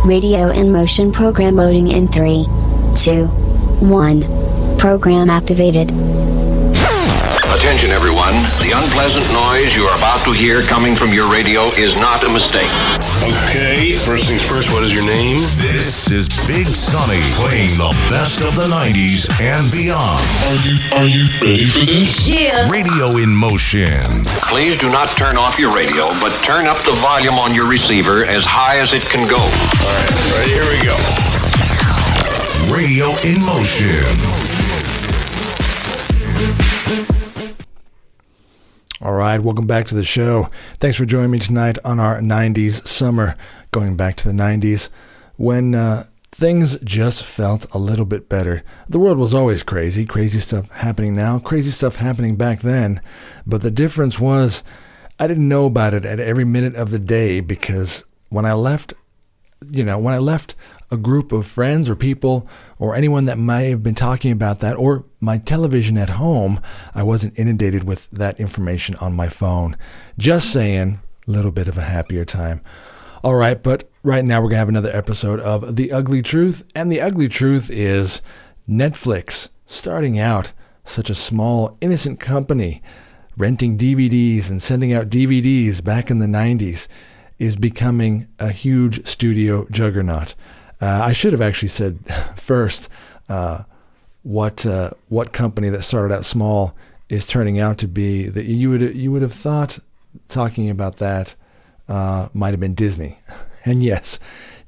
Radio in motion program loading in 3, 2, 1. Program activated. Attention everyone, the unpleasant noise you are about to hear coming from your radio is not a mistake. Okay, first things first, what is your name? This is Big Sonny playing the best of the 90s and beyond. Are you ready for this? Yeah. Radio in motion. Please do not turn off your radio, but turn up the volume on your receiver as high as it can go. All right, ready, here we go. Radio in motion. All right, welcome back to the show. Thanks for joining me tonight on our 90s summer, going back to the 90s when things just felt a little bit better. The world was always crazy stuff happening now, crazy stuff happening back then, but the difference was I didn't know about it at every minute of the day because when I left a group of friends or people or anyone that might have been talking about that or my television at home, I wasn't inundated with that information on my phone. Just saying, a little bit of a happier time. All right, but right now we're going to have another episode of The Ugly Truth, and the ugly truth is Netflix, starting out such a small, innocent company, renting DVDs and sending out DVDs back in the 90s, is becoming a huge studio juggernaut. I should have actually said first what company that started out small is turning out to be. That you would have thought talking about that might have been Disney, and yes,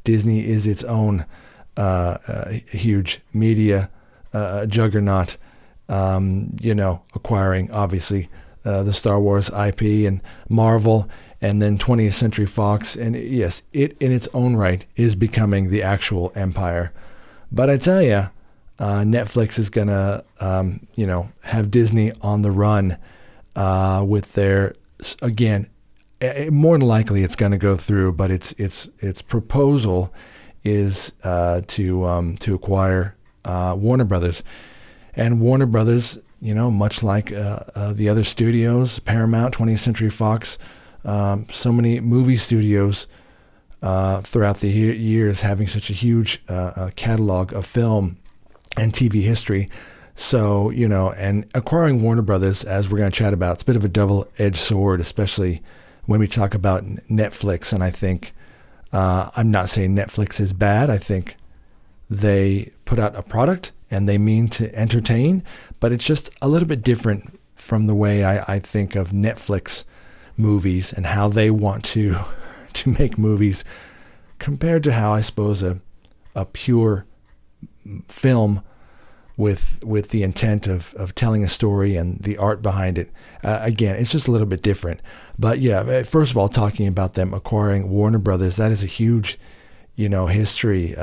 Disney is its own huge media juggernaut. Acquiring obviously the Star Wars IP and Marvel. And then 20th Century Fox, and yes, it in its own right is becoming the actual empire. But I tell you, Netflix is gonna, have Disney on the run with their, again, more than likely it's gonna go through, but its proposal is to acquire Warner Brothers, and Warner Brothers, much like the other studios, Paramount, 20th Century Fox. So many movie studios throughout the years having such a huge catalog of film and TV history. So, and acquiring Warner Brothers, as we're going to chat about, it's a bit of a double-edged sword, especially when we talk about Netflix. And I think, I'm not saying Netflix is bad. I think they put out a product and they mean to entertain, but it's just a little bit different from the way I think of Netflix movies and how they want to make movies compared to how I suppose a pure film with the intent of telling a story and the art behind it. Again, it's just a little bit different. But yeah, first of all, talking about them acquiring Warner Brothers, that is a huge, history.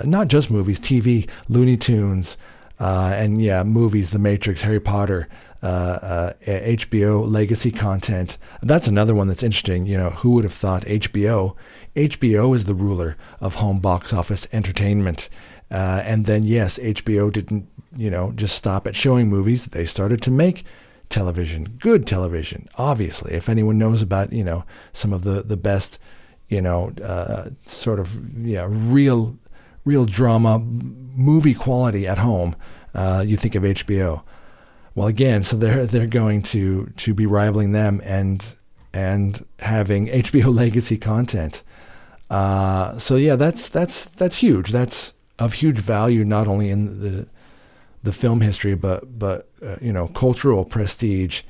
Not just movies, TV, Looney Tunes, and yeah, movies, The Matrix, Harry Potter, HBO legacy content. That's another one that's interesting. Who would have thought HBO is the ruler of home box office entertainment. And then, yes, HBO didn't, just stop at showing movies. They started to make television, good television, obviously. If anyone knows about, some of the best, real drama, movie quality at home, you think of HBO. Well, again, so they're going to be rivaling them and having HBO legacy content. So yeah, that's huge. That's of huge value, not only in the film history, but cultural prestige,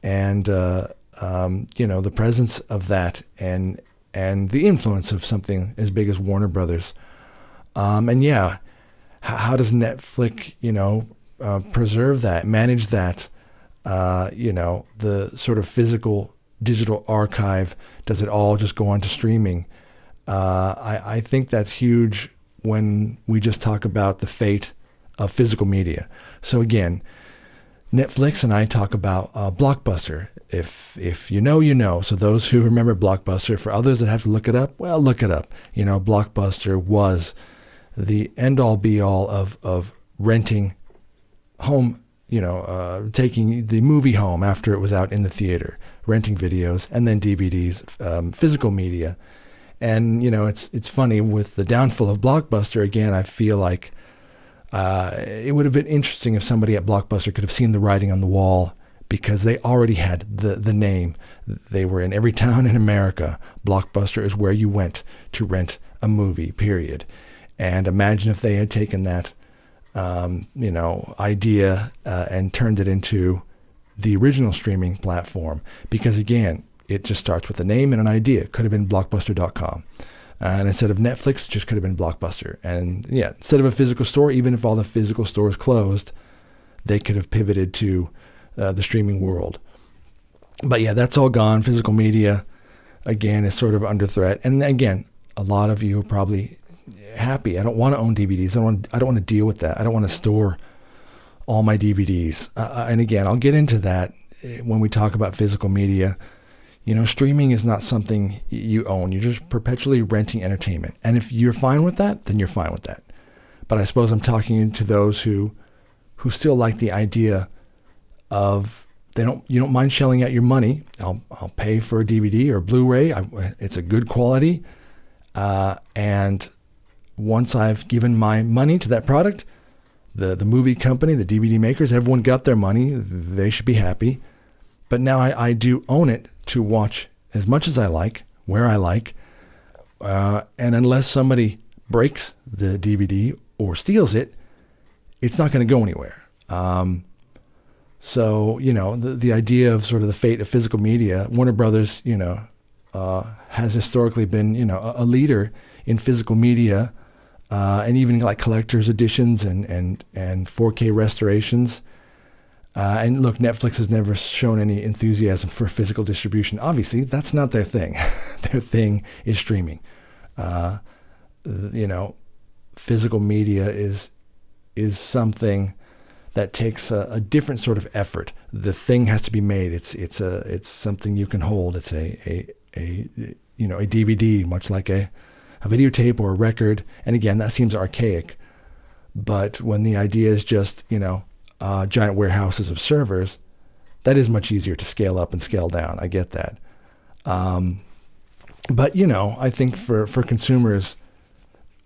and the presence of that, and the influence of something as big as Warner Brothers. And yeah, how does Netflix, preserve that, manage that, the sort of physical digital archive? Does it all just go on to streaming? I think that's huge when we just talk about the fate of physical media. So again, Netflix and I talk about Blockbuster. If you know. So those who remember Blockbuster, for others that have to look it up, well, look it up. Blockbuster was the end-all be-all of renting home, taking the movie home after it was out in the theater, renting videos, and then DVDs, physical media. And, it's funny with the downfall of Blockbuster, again, I feel like it would have been interesting if somebody at Blockbuster could have seen the writing on the wall, because they already had the name. They were in every town in America. Blockbuster is where you went to rent a movie, period. And imagine if they had taken that, idea and turned it into the original streaming platform. Because again, it just starts with a name and an idea. It could have been Blockbuster.com. And instead of Netflix, it just could have been Blockbuster. And yeah, instead of a physical store, even if all the physical stores closed, they could have pivoted to the streaming world. But yeah, that's all gone. Physical media, again, is sort of under threat. And again, a lot of you are probably happy. I don't want to own DVDs. I don't want to deal with that. I don't want to store all my DVDs. And again, I'll get into that when we talk about physical media. Streaming is not something you own. You're just perpetually renting entertainment. And if you're fine with that, then you're fine with that. But I suppose I'm talking to those who still like the idea of you don't mind shelling out your money. I'll pay for a DVD or a Blu-ray. It's a good quality. And once I've given my money to that product, the movie company, the DVD makers, everyone got their money. They should be happy. But now I do own it to watch as much as I like, where I like. And unless somebody breaks the DVD or steals it, it's not going to go anywhere. So, the idea of sort of the fate of physical media, Warner Brothers, has historically been, a leader in physical media, and even like collector's editions and 4K restorations. And look, Netflix has never shown any enthusiasm for physical distribution. Obviously, that's not their thing. Their thing is streaming. Physical media is something that takes a different sort of effort. The thing has to be made. It's something you can hold. It's a DVD, much like a videotape or a record. And again, that seems archaic. But when the idea is just, giant warehouses of servers, that is much easier to scale up and scale down. I get that. But, I think for consumers,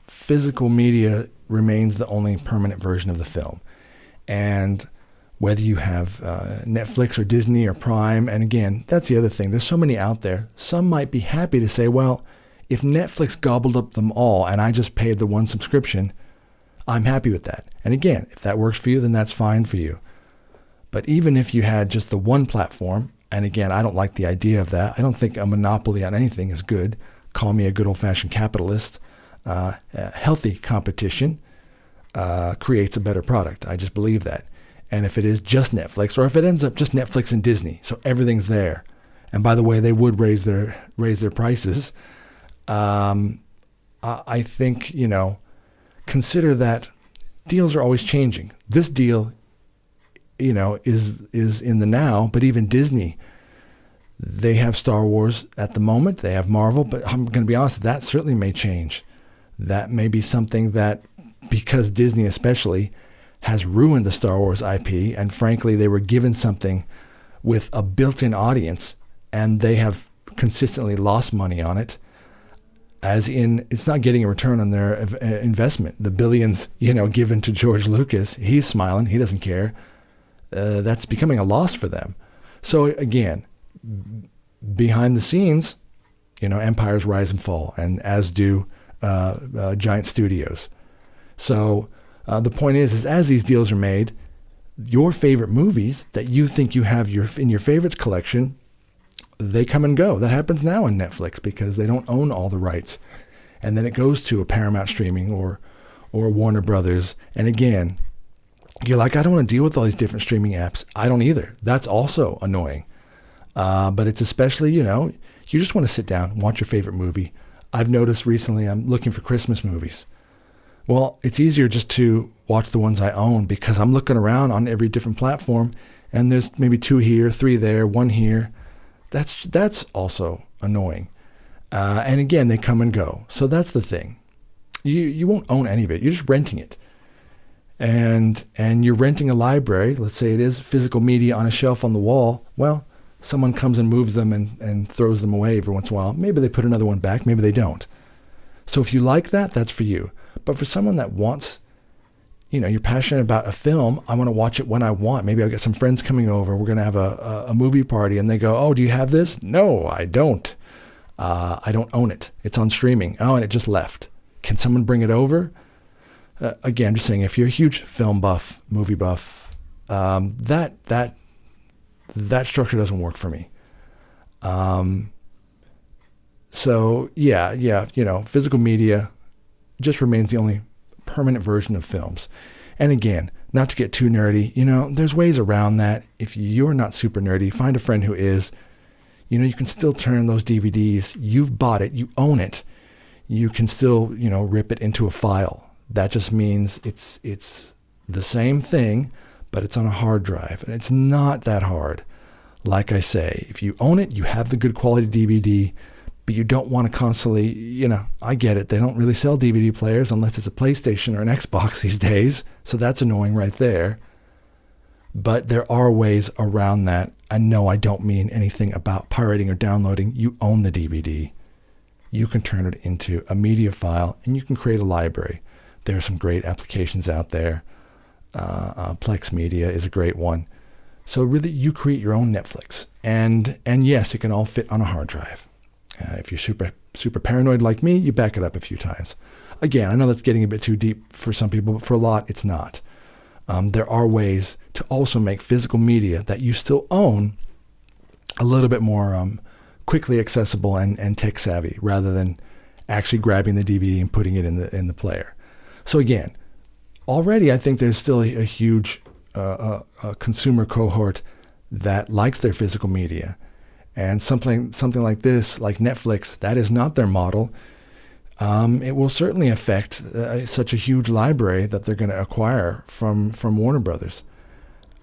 physical media remains the only permanent version of the film. And whether you have Netflix or Disney or Prime, and again, that's the other thing. There's so many out there. Some might be happy to say, well, if Netflix gobbled up them all and I just paid the one subscription, I'm happy with that. And again, if that works for you, then that's fine for you. But even if you had just the one platform, and again, I don't like the idea of that. I don't think a monopoly on anything is good. Call me a good old-fashioned capitalist. Healthy competition creates a better product. I just believe that. And if it is just Netflix, or if it ends up just Netflix and Disney, so everything's there. And by the way, they would raise their prices. I think, consider that deals are always changing. This deal, is in the now, but even Disney, they have Star Wars at the moment. They have Marvel, but I'm going to be honest, that certainly may change. That may be something that, because Disney especially has ruined the Star Wars IP, and frankly, they were given something with a built-in audience, and they have consistently lost money on it. As in, it's not getting a return on their investment. The billions, given to George Lucas, he's smiling. He doesn't care. That's becoming a loss for them. So again, behind the scenes, empires rise and fall, and as do giant studios. So the point is as these deals are made, your favorite movies that you think you have in your favorites collection, they come and go. That happens now on Netflix because they don't own all the rights. And then it goes to a Paramount Streaming or Warner Brothers. And again, you're like, I don't want to deal with all these different streaming apps. I don't either. That's also annoying. But it's especially, you just want to sit down, watch your favorite movie. I've noticed recently I'm looking for Christmas movies. Well, it's easier just to watch the ones I own because I'm looking around on every different platform and there's maybe 2 here, 3 there, 1 here. That's also annoying. And again, they come and go. So that's the thing. You won't own any of it. You're just renting it. And you're renting a library. Let's say it is physical media on a shelf on the wall. Well, someone comes and moves them and throws them away every once in a while. Maybe they put another one back, maybe they don't. So if you like that, that's for you. But for someone that wants, you're passionate about a film, I want to watch it when I want. Maybe I've got some friends coming over, we're going to have a movie party, and they go, oh, do you have this? No, I don't. I don't own it. It's on streaming. Oh, and it just left. Can someone bring it over? Again, just saying, if you're a huge film buff, movie buff, that structure doesn't work for me. So yeah, physical media just remains the only permanent version of films. And again, not to get too nerdy, there's ways around that. If you're not super nerdy, find a friend who is. You can still turn those DVDs. You've bought it. You own it. You can still, rip it into a file. That just means it's the same thing, but it's on a hard drive. And it's not that hard. Like I say, if you own it, you have the good quality DVD, but you don't want to constantly, I get it. They don't really sell DVD players unless it's a PlayStation or an Xbox these days. So that's annoying right there. But there are ways around that. And no, I don't mean anything about pirating or downloading. You own the DVD. You can turn it into a media file and you can create a library. There are some great applications out there. Plex Media is a great one. So really, you create your own Netflix. And yes, it can all fit on a hard drive. If you're super paranoid like me, you back it up a few times. Again, I know that's getting a bit too deep for some people, but for a lot, it's not. There are ways to also make physical media that you still own a little bit more quickly accessible and tech savvy, rather than actually grabbing the DVD and putting it in the player. So again, already I think there's still a huge consumer cohort that likes their physical media, and something like this, like Netflix, that is not their model. It will certainly affect such a huge library that they're going to acquire from Warner Brothers.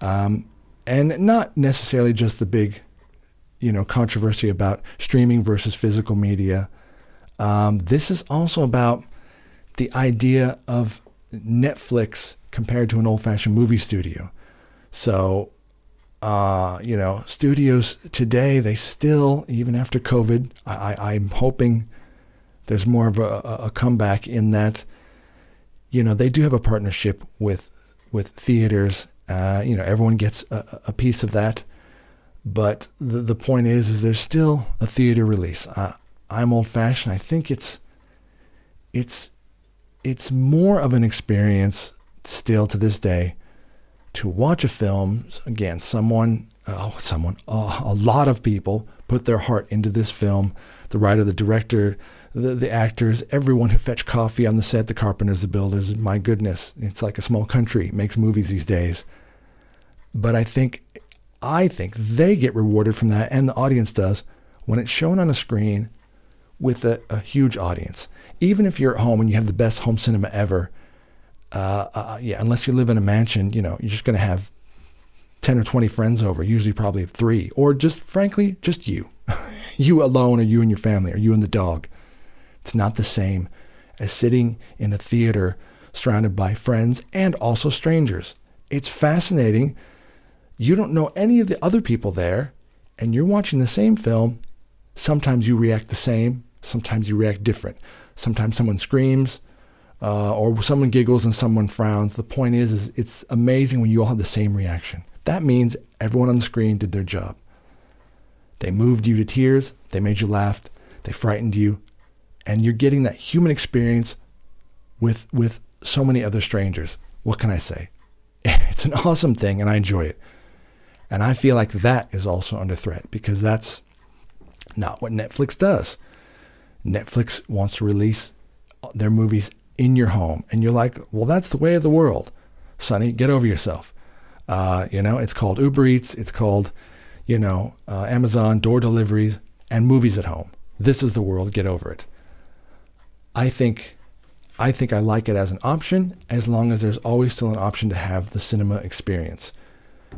And not necessarily just the big, controversy about streaming versus physical media. This is also about the idea of Netflix compared to an old-fashioned movie studio. So, studios today, they still, even after COVID, I'm hoping there's more of a comeback in that, they do have a partnership with theaters. Everyone gets a piece of that. But the point is there's still a theater release. I'm old-fashioned. I think it's more of an experience still to this day to watch a film. Again, a lot of people put their heart into this film. The writer, the director, the actors, everyone who fetched coffee on the set, the carpenters, the builders. My goodness, it's like a small country makes movies these days. But I think they get rewarded from that, and the audience does, when it's shown on a screen with a huge audience. Even if you're at home and you have the best home cinema ever, unless you live in a mansion, you're just going to have 10 or 20 friends over, usually probably 3, or just, frankly, just you. You alone, or you and your family, or you and the dog. It's not the same as sitting in a theater surrounded by friends and also strangers. It's fascinating. You don't know any of the other people there, and you're watching the same film. Sometimes you react the same. Sometimes you react different. Sometimes someone screams, or someone giggles and someone frowns. The point is it's amazing when you all have the same reaction. That means everyone on the screen did their job. They moved you to tears. They made you laugh. They frightened you. And you're getting that human experience with so many other strangers. What can I say? It's an awesome thing, and I enjoy it. And I feel like that is also under threat, because that's not what Netflix does. Netflix wants to release their movies in your home. And you're like, well, that's the way of the world. Sonny, get over yourself. It's called Uber Eats. It's called, Amazon, door deliveries, and movies at home. This is the world. Get over it. I think I like it as an option, as long as there's always still an option to have the cinema experience.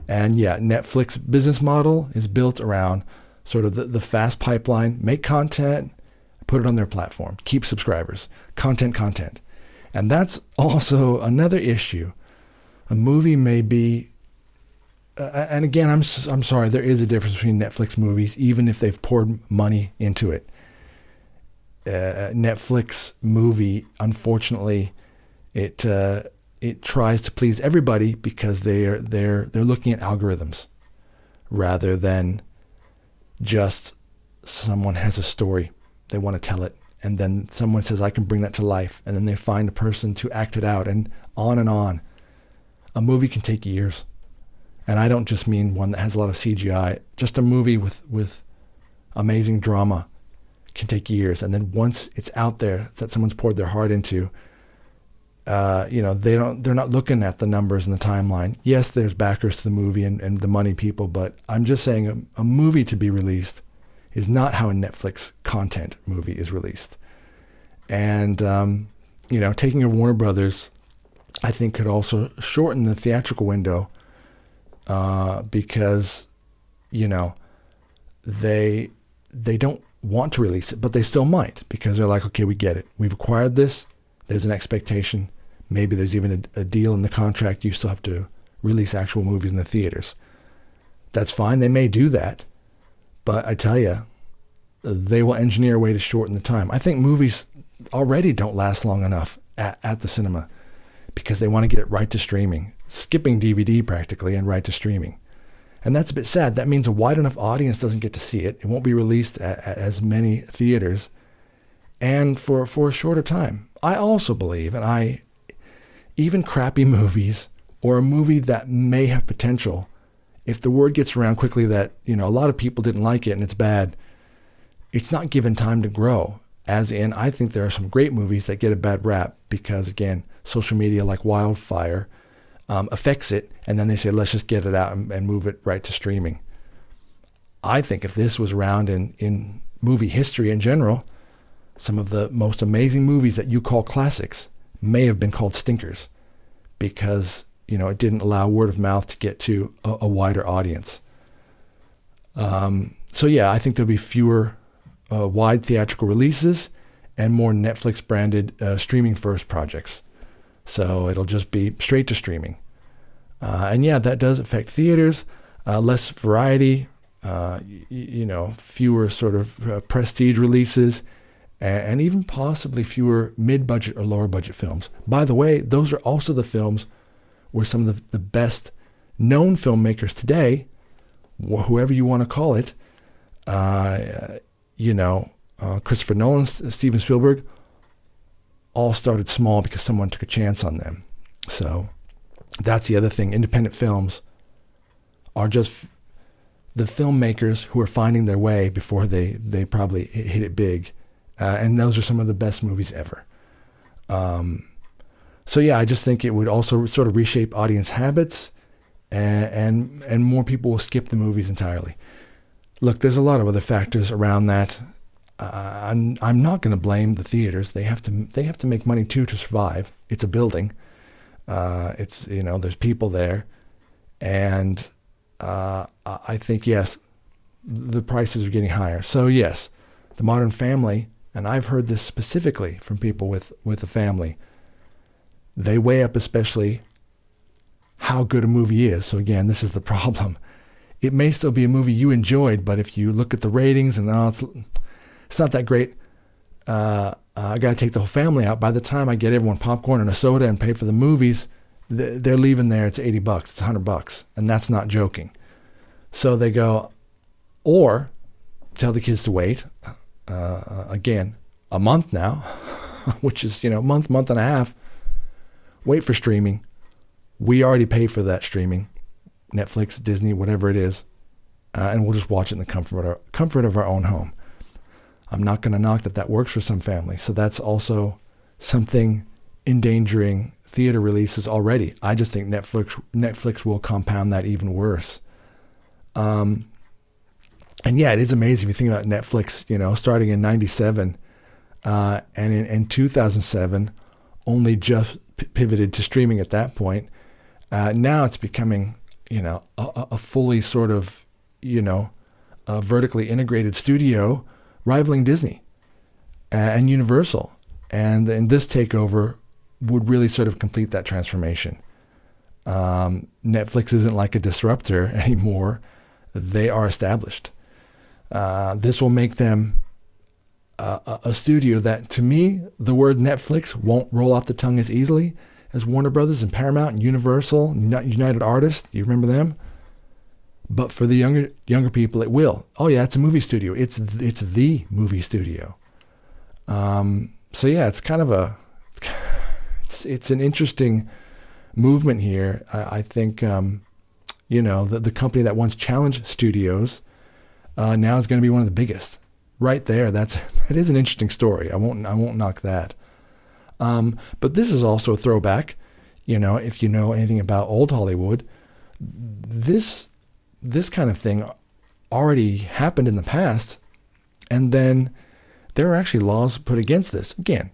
And yeah, Netflix business model is built around sort of the fast pipeline, make content, put it on their platform, keep subscribers, content. And that's also another issue. A movie may be and again, I'm sorry, there is a difference between Netflix movies, even if they've poured money into it. Netflix movie, unfortunately, it tries to please everybody because they're looking at algorithms rather than just someone has a story, they want to tell it, and then someone says, I can bring that to life, and then they find a person to act it out, and on and on. A movie can take years. And I don't just mean one that has a lot of CGI. Just a movie with amazing drama can take years. And then once it's out there that someone's poured their heart into, they're not looking at the numbers and the timeline. Yes, there's backers to the movie and the money people, but I'm just saying a movie to be released is not how a Netflix content movie is released. And, taking over Warner Brothers, I think could also shorten the theatrical window because, they don't want to release it, but they still might because they're like, okay, we get it. We've acquired this. There's an expectation. Maybe there's even a deal in the contract. You still have to release actual movies in the theaters. That's fine. They may do that. But I tell you, they will engineer a way to shorten the time. I think movies already don't last long enough at the cinema because they want to get it right to streaming, skipping DVD practically and right to streaming. And that's a bit sad. That means a wide enough audience doesn't get to see it. It won't be released at as many theaters and for a shorter time. I also believe, and even crappy movies or a movie that may have potential, if the word gets around quickly that, a lot of people didn't like it and it's bad, it's not given time to grow. As in, I think there are some great movies that get a bad rap because, again, social media like wildfire affects it, and then they say, let's just get it out and move it right to streaming. I think if this was around in movie history in general, some of the most amazing movies that you call classics may have been called stinkers because, it didn't allow word of mouth to get to a wider audience. So yeah, I think there'll be fewer wide theatrical releases and more Netflix branded streaming first projects. So it'll just be straight to streaming. And yeah, that does affect theaters, less variety, fewer sort of prestige releases, and even possibly fewer mid-budget or lower budget films. By the way, those are also the films where some of the best known filmmakers today, whoever you want to call it, Christopher Nolan, Steven Spielberg, all started small because someone took a chance on them. So that's the other thing. Independent films are just the filmmakers who are finding their way before they probably hit it big. And those are some of the best movies ever. So yeah, I just think it would also sort of reshape audience habits and more people will skip the movies entirely. Look, there's a lot of other factors around that. I'm not going to blame the theaters. They have to make money too to survive. It's a building. There's people there, and I think yes, the prices are getting higher. So yes, the Modern Family, and I've heard this specifically from people with a family. They weigh up especially how good a movie is. So again, this is the problem. It may still be a movie you enjoyed, but if you look at the ratings and it's not that great. I got to take the whole family out. By the time I get everyone popcorn and a soda and pay for the movies, they're leaving there. It's $80. It's $100, and that's not joking. So they go, or tell the kids to wait. Again, a month now, which is month and a half. Wait for streaming. We already pay for that streaming, Netflix, Disney, whatever it is, and we'll just watch it in the comfort of our own home. I'm not going to knock that works for some families. So that's also something endangering theater releases already. I just think Netflix will compound that even worse. And yeah, it is amazing if you think about Netflix, starting in 97, and in 2007, only just pivoted to streaming at that point. Now it's becoming, a fully sort of, a vertically integrated studio rivaling Disney and Universal. And this takeover would really sort of complete that transformation. Netflix isn't like a disruptor anymore. They are established. This will make them a studio that, to me, the word Netflix won't roll off the tongue as easily as Warner Brothers and Paramount and Universal, United Artists. You remember them? But for the younger people, it will. Oh yeah, it's a movie studio. It's the movie studio. So yeah, it's kind of it's an interesting movement here. I think the company that once challenged studios now is going to be one of the biggest. Right there, that is an interesting story. I won't knock that. But this is also a throwback. If you know anything about old Hollywood, this kind of thing already happened in the past, and then there are actually laws put against this. Again,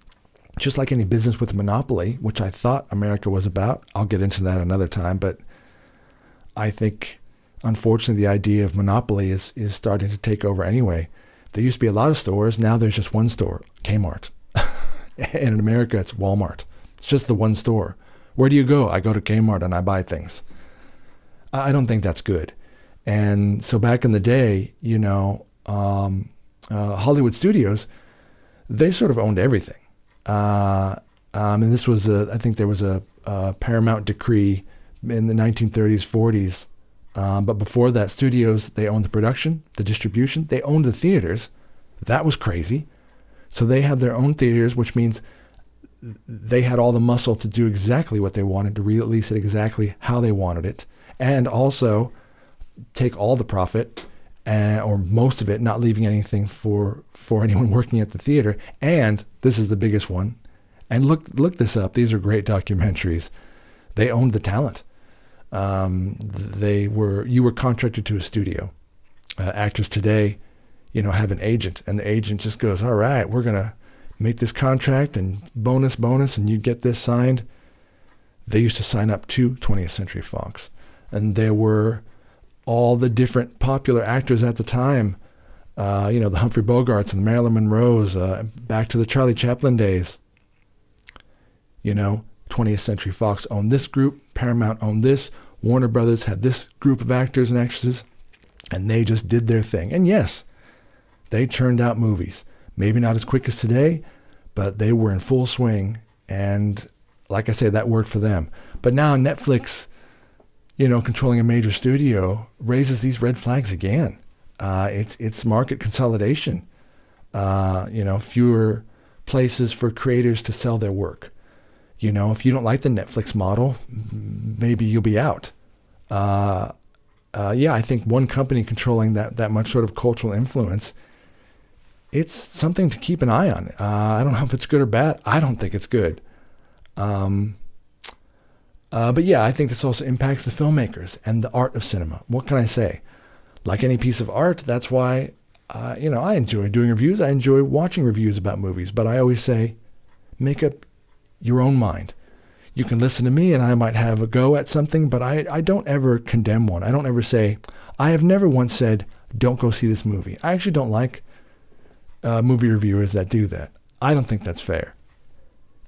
just like any business with a monopoly, which I thought America was about. I'll get into that another time, but I think, unfortunately, the idea of monopoly is starting to take over anyway. There used to be a lot of stores. Now there's just one store, Kmart. And in America, it's Walmart. It's just the one store. Where do you go? I go to Kmart and I buy things. I don't think that's good. And so back in the day, Hollywood studios, they sort of owned everything. And this was I think there was a Paramount decree in the 1930s, 40s. But before that, studios, they owned the production, the distribution, they owned the theaters. That was crazy. So they had their own theaters, which means they had all the muscle to do exactly what they wanted, to release it exactly how they wanted it, and also take all the profit, or most of it, not leaving anything for anyone working at the theater. And this is the biggest one. And look this up. These are great documentaries. They owned the talent. You were contracted to a studio. Actors today, have an agent, and the agent just goes, all right, we're going to make this contract and bonus, and you get this signed. They used to sign up to 20th Century Fox. And there were all the different popular actors at the time, the Humphrey Bogarts and the Marilyn Monroes, back to the Charlie Chaplin days. 20th Century Fox owned this group, Paramount owned this, Warner Brothers had this group of actors and actresses, and they just did their thing. And yes, they churned out movies. Maybe not as quick as today, but they were in full swing. And like I say, that worked for them. But now Netflix, controlling a major studio, raises these red flags again. It's market consolidation. Fewer places for creators to sell their work. If you don't like the Netflix model, maybe you'll be out. I think one company controlling that much sort of cultural influence, it's something to keep an eye on. I don't know if it's good or bad. I don't think it's good. But yeah, I think this also impacts the filmmakers and the art of cinema. What can I say? Like any piece of art, that's why, I enjoy doing reviews. I enjoy watching reviews about movies. But I always say, make up your own mind. You can listen to me and I might have a go at something, but I don't ever condemn one. I don't ever say, I have never once said, don't go see this movie. I actually don't like movie reviewers that do that. I don't think that's fair.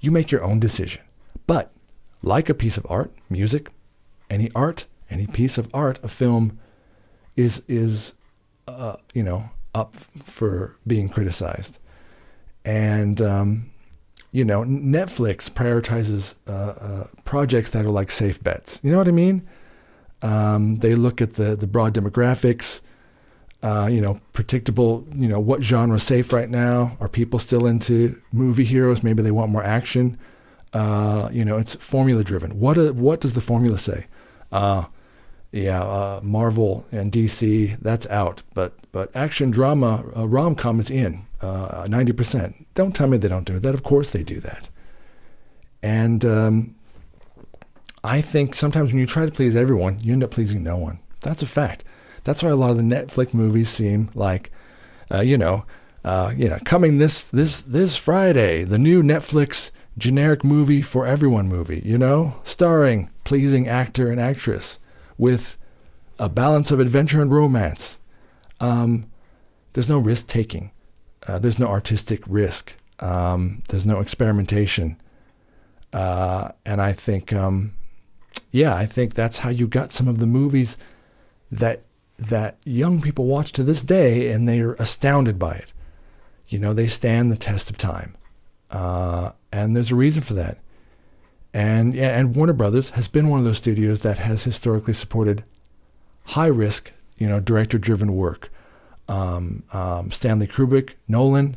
You make your own decision. But like a piece of art, music, any piece of art, a film is up for being criticized. And, Netflix prioritizes projects that are like safe bets. You know what I mean? They look at the broad demographics, predictable, what genre is safe right now? Are people still into movie heroes? Maybe they want more action. It's formula driven. What does the formula say? Marvel and DC, that's out. But action drama, rom-com is in, 90%. Don't tell me they don't do that. Of course they do that. And I think sometimes when you try to please everyone, you end up pleasing no one. That's a fact. That's why a lot of the Netflix movies seem like, coming this Friday, the new Netflix generic movie for everyone movie, starring pleasing actor and actress with a balance of adventure and romance. There's no risk taking. There's no artistic risk. There's no experimentation. And I think, yeah, I think that's how you got some of the movies that young people watch to this day, and they are astounded by it. You know, they stand the test of time, and there's a reason for that. And Warner Brothers has been one of those studios that has historically supported high risk, you know, director driven work. Stanley Kubrick, Nolan,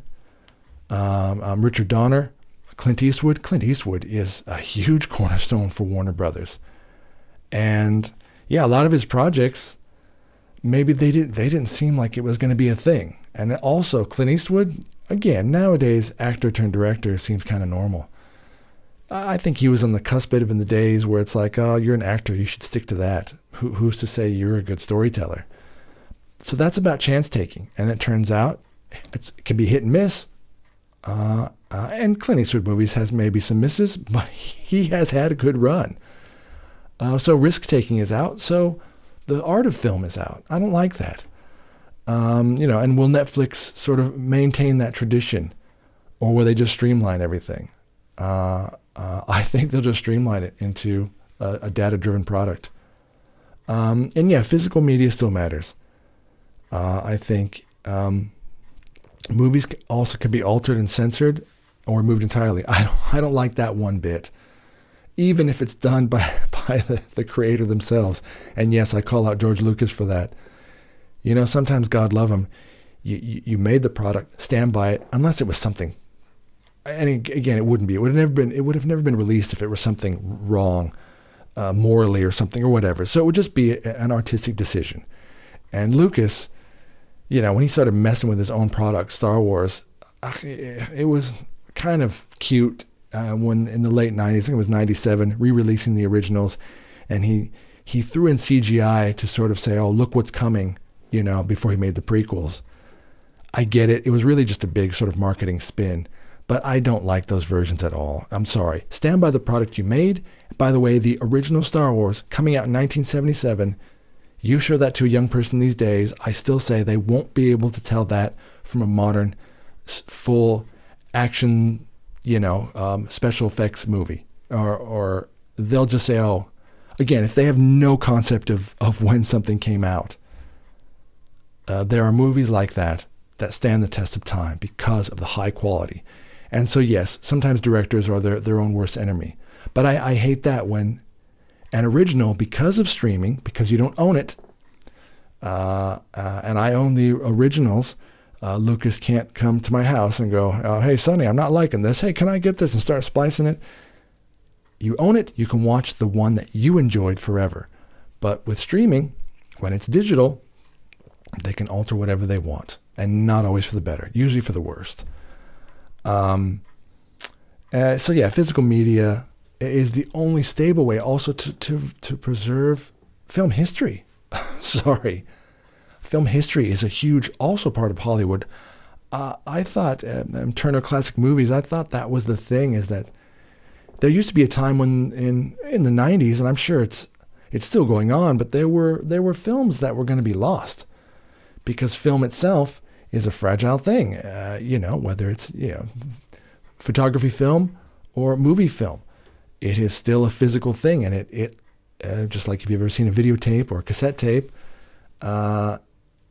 Richard Donner, Clint Eastwood. Clint Eastwood is a huge cornerstone for Warner Brothers. And yeah, a lot of his projects, maybe they didn't seem like it was going to be a thing. And also Clint Eastwood, again, nowadays actor turned director seems kind of normal. I think he was on the cusp of in the days where it's like, oh, you're an actor, you should stick to that. Who's to say you're a good storyteller? So that's about chance taking. And it turns out it can be hit and miss. And Clint Eastwood movies has maybe some misses, but he has had a good run. So risk taking is out. So the art of film is out. I don't like that. You know, and will Netflix sort of maintain that tradition, or will they just streamline everything? I think they'll just streamline it into a data-driven product. And yeah, physical media still matters. I think movies also can be altered and censored or removed entirely. I don't like that one bit, even if it's done by the creator themselves. And yes, I call out George Lucas for that. You know, sometimes, God love him, you made the product, stand by it, unless it was something. And again, it wouldn't be. It would have never been released if it was something wrong, morally or something or whatever. So it would just be an artistic decision. And Lucas, you know, when he started messing with his own product, Star Wars, it was kind of cute when in the late 90s, I think it was 97, re-releasing the originals, and he threw in CGI to sort of say, oh, look what's coming, you know, before he made the prequels. I get it. It was really just a big sort of marketing spin. But I don't like those versions at all. I'm sorry. Stand by the product you made. By the way, the original Star Wars coming out in 1977, you show that to a young person these days, I still say they won't be able to tell that from a modern, full action, you know, special effects movie. Or they'll just say, oh, again, if they have no concept of when something came out, there are movies like that stand the test of time because of the high quality. And so, yes, sometimes directors are their own worst enemy. But I hate that when an original, because of streaming, because you don't own it, and I own the originals, Lucas can't come to my house and go, hey, Sonny, I'm not liking this. Hey, can I get this? And start splicing it. You own it. You can watch the one that you enjoyed forever. But with streaming, when it's digital, they can alter whatever they want, and not always for the better, usually for the worst. So yeah, physical media is the only stable way also to preserve film history. Sorry. Film history is a huge also part of Hollywood. I thought, Turner Classic Movies, I thought that was the thing, is that there used to be a time when in the 90s, and I'm sure it's still going on, but there were films that were going to be lost because film itself is a fragile thing, you know, whether it's, you know, photography film or movie film. It is still a physical thing, and it just like if you've ever seen a videotape or a cassette tape,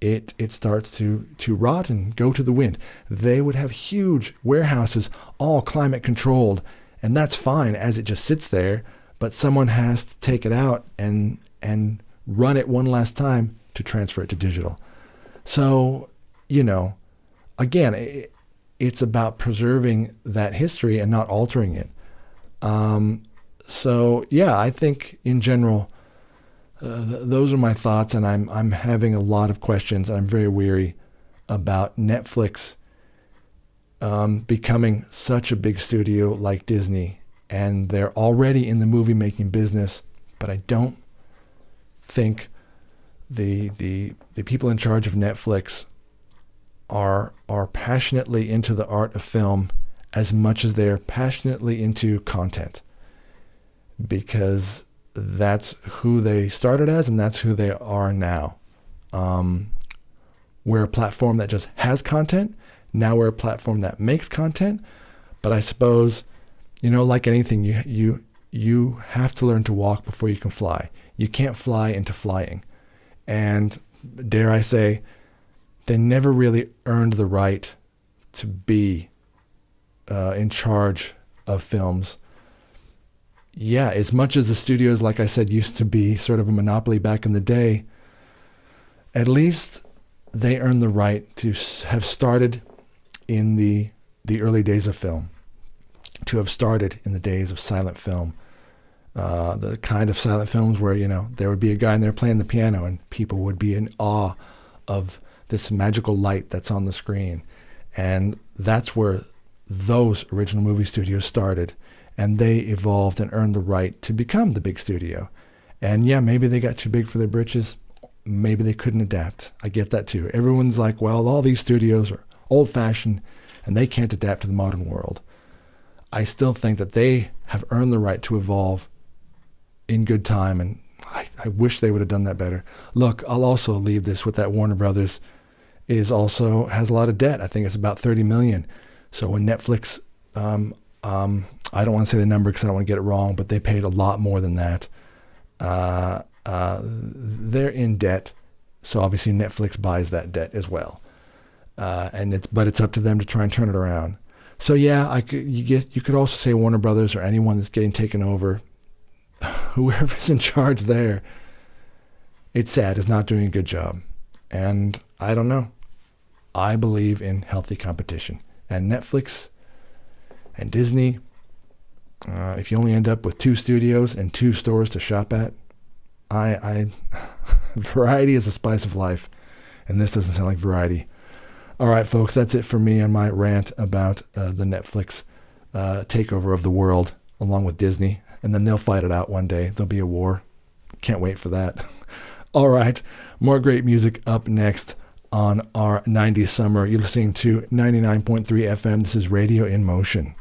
it starts to rot and go to the wind. They would have huge warehouses, all climate controlled, and that's fine as it just sits there, but someone has to take it out and run it one last time to transfer it to digital. So, you know, again, it's about preserving that history and not altering it. So yeah, I think in general, those are my thoughts, and I'm having a lot of questions, and I'm very weary about Netflix becoming such a big studio like Disney, and they're already in the movie making business, but I don't think the people in charge of Netflix are passionately into the art of film as much as they're passionately into content, because that's who they started as and that's who they are now. We're a platform that just has content. Now we're a platform that makes content. But I suppose, you know, like anything, you you have to learn to walk before you can fly. You can't fly into flying. And dare I say, they never really earned the right to be in charge of films. Yeah, as much as the studios, like I said, used to be sort of a monopoly back in the day, at least they earned the right to have started in the early days of film, to have started in the days of silent film, the kind of silent films where, there would be a guy in there playing the piano and people would be in awe of this magical light that's on the screen. And that's where those original movie studios started, and they evolved and earned the right to become the big studio. And yeah, maybe they got too big for their britches. Maybe they couldn't adapt. I get that too. Everyone's like, well, all these studios are old-fashioned and they can't adapt to the modern world. I still think that they have earned the right to evolve in good time, and I wish they would have done that better. Look, I'll also leave this with that Warner Brothers has a lot of debt. I think it's about $30 million. So when Netflix, I don't want to say the number because I don't want to get it wrong, but they paid a lot more than that. They're in debt, so obviously Netflix buys that debt as well. But it's up to them to try and turn it around. So yeah, you could also say Warner Brothers or anyone that's getting taken over, whoever's in charge there, it's sad, is not doing a good job. And I don't know. I believe in healthy competition. And Netflix and Disney, if you only end up with 2 studios and 2 stores to shop at, variety is the spice of life. And this doesn't sound like variety. All right, folks, that's it for me on my rant about the Netflix takeover of the world, along with Disney. And then they'll fight it out one day. There'll be a war. Can't wait for that. All right, more great music up next on our 90s summer. You're listening to 99.3 FM. This is Radio in Motion.